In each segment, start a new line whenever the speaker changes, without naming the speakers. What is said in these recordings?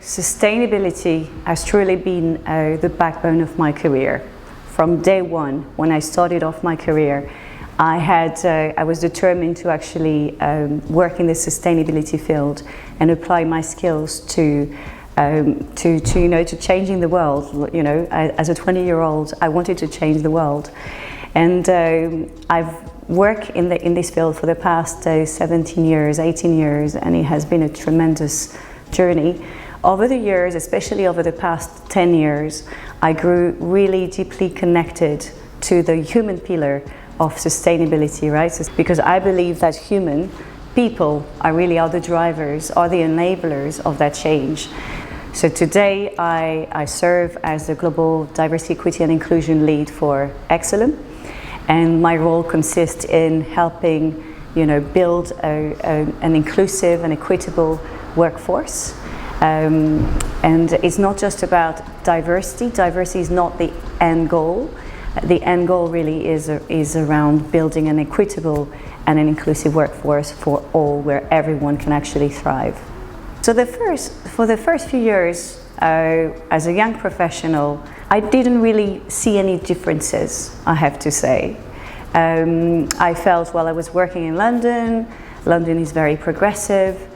sustainability has truly been the backbone of my career. From day one, when I started off my career, I was determined to actually work in the sustainability field and apply my skills to changing the world. You know, as a 20-year-old, I wanted to change the world, and I've worked in this field for the past 17 years, 18 years, and it has been a tremendous journey. Over the years, especially over the past 10 years, I grew really deeply connected to the human pillar of sustainability, right? So, because I believe that people are the drivers, are the enablers of that change. So today I serve as the Global Diversity, Equity and Inclusion Lead for Exolum, and my role consists in helping build an inclusive and equitable workforce. And it's not just about diversity. Diversity is not the end goal. The end goal really is around building an equitable and an inclusive workforce for all, where everyone can actually thrive. So for the first few years, as a young professional, I didn't really see any differences, I have to say. I felt while I was working in London is very progressive.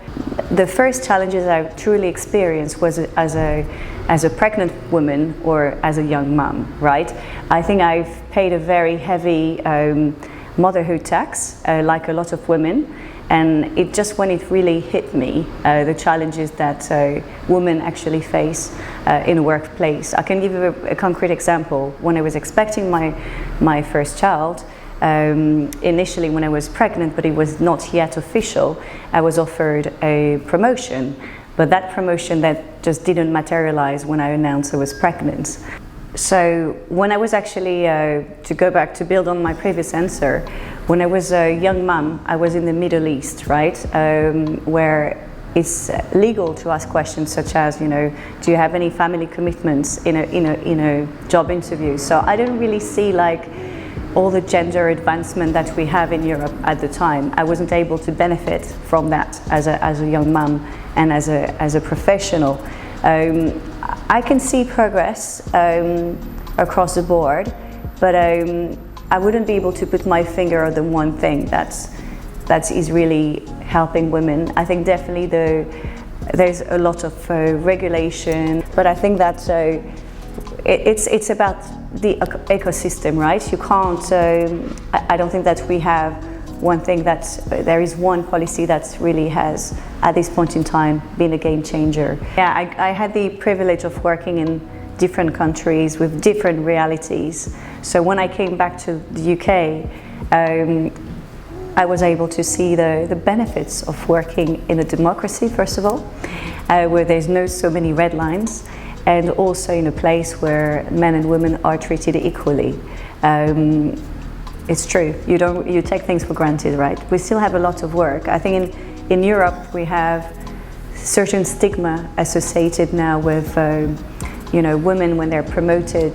The first challenges I truly experienced was as a pregnant woman or as a young mom, right? I think I've paid a very heavy motherhood tax, like a lot of women, and when it really hit me, the challenges that women actually face in a workplace. I can give you a concrete example. When I was expecting my first child, initially when I was pregnant, but it was not yet official, I was offered a promotion, but that promotion that just didn't materialize when I announced I was pregnant. So when I was actually, to go back to build on my previous answer, when I was a young mom, I was in the Middle East, right, where it's legal to ask questions such as, do you have any family commitments in a job interview? So I didn't really see all the gender advancement that we have in Europe at the time. I wasn't able to benefit from that as a young mom and as a professional. I can see progress across the board, but I wouldn't be able to put my finger on the one thing that is really helping women. I think definitely there's a lot of regulation, but I think that it's about the ecosystem, right? You can't, I don't think that we have one thing there is one policy that really has, at this point in time, been a game changer. Yeah, I had the privilege of working in different countries with different realities. So when I came back to the UK, I was able to see the benefits of working in a democracy, first of all, where there's no so many red lines, and also in a place where men and women are treated equally. It's true, you take things for granted, right? We still have a lot of work. I think in Europe we have certain stigma associated now with women when they're promoted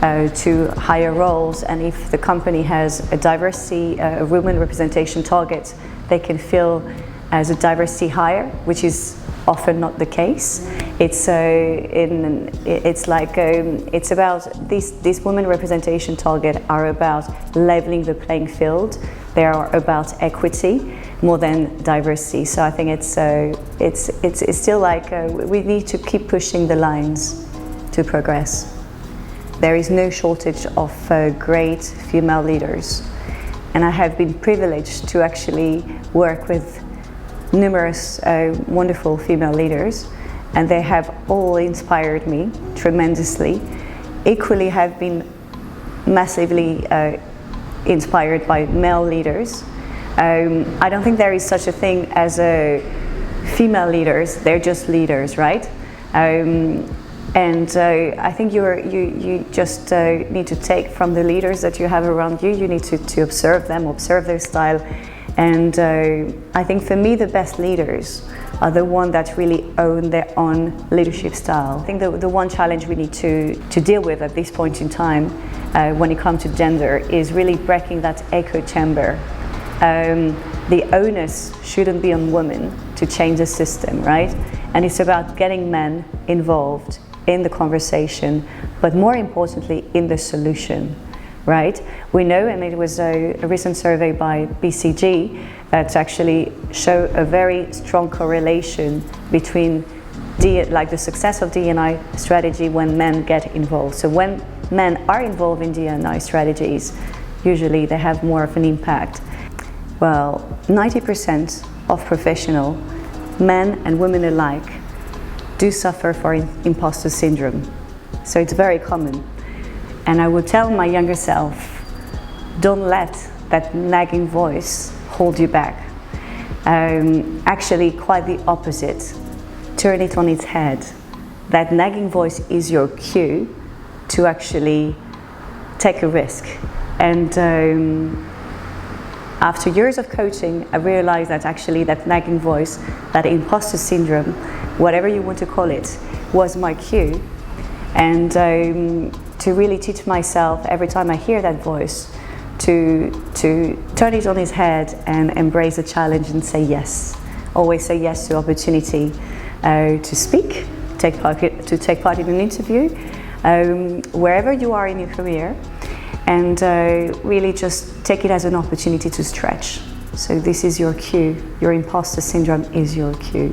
to higher roles, and if the company has a women representation target, they can feel as a diversity hire, which is often not the case. It's about these women representation target are about leveling the playing field. They are about equity more than diversity. So I think it's still we need to keep pushing the lines to progress. There is no shortage of great female leaders, and I have been privileged to actually work with numerous wonderful female leaders, and they have all inspired me tremendously. Equally have been massively inspired by male leaders. I don't think there is such a thing as female leaders, they're just leaders, right? And I think you just need to take from the leaders that you have around you. You need to observe them, observe their style. And I think for me the best leaders are the ones that really own their own leadership style. I think the one challenge we need to deal with at this point in time when it comes to gender is really breaking that echo chamber. The onus shouldn't be on women to change the system, right? And it's about getting men involved in the conversation, but more importantly, in the solution, right? We know, and it was a recent survey by BCG that actually show a very strong correlation between the success of D&I strategy when men get involved. So when men are involved in D&I strategies, usually they have more of an impact. Well, 90% of professionals, men and women alike, do suffer for imposter syndrome. So it's very common. And I would tell my younger self, don't let that nagging voice hold you back. Actually, quite the opposite. Turn it on its head. That nagging voice is your cue to actually take a risk. And after years of coaching, I realized that actually that nagging voice, that imposter syndrome, whatever you want to call it, was my cue. And to really teach myself every time I hear that voice to turn it on its head and embrace the challenge and say yes. Always say yes to opportunity to speak, to take part in an interview, wherever you are in your career, and really just take it as an opportunity to stretch. So this is your cue. Your imposter syndrome is your cue.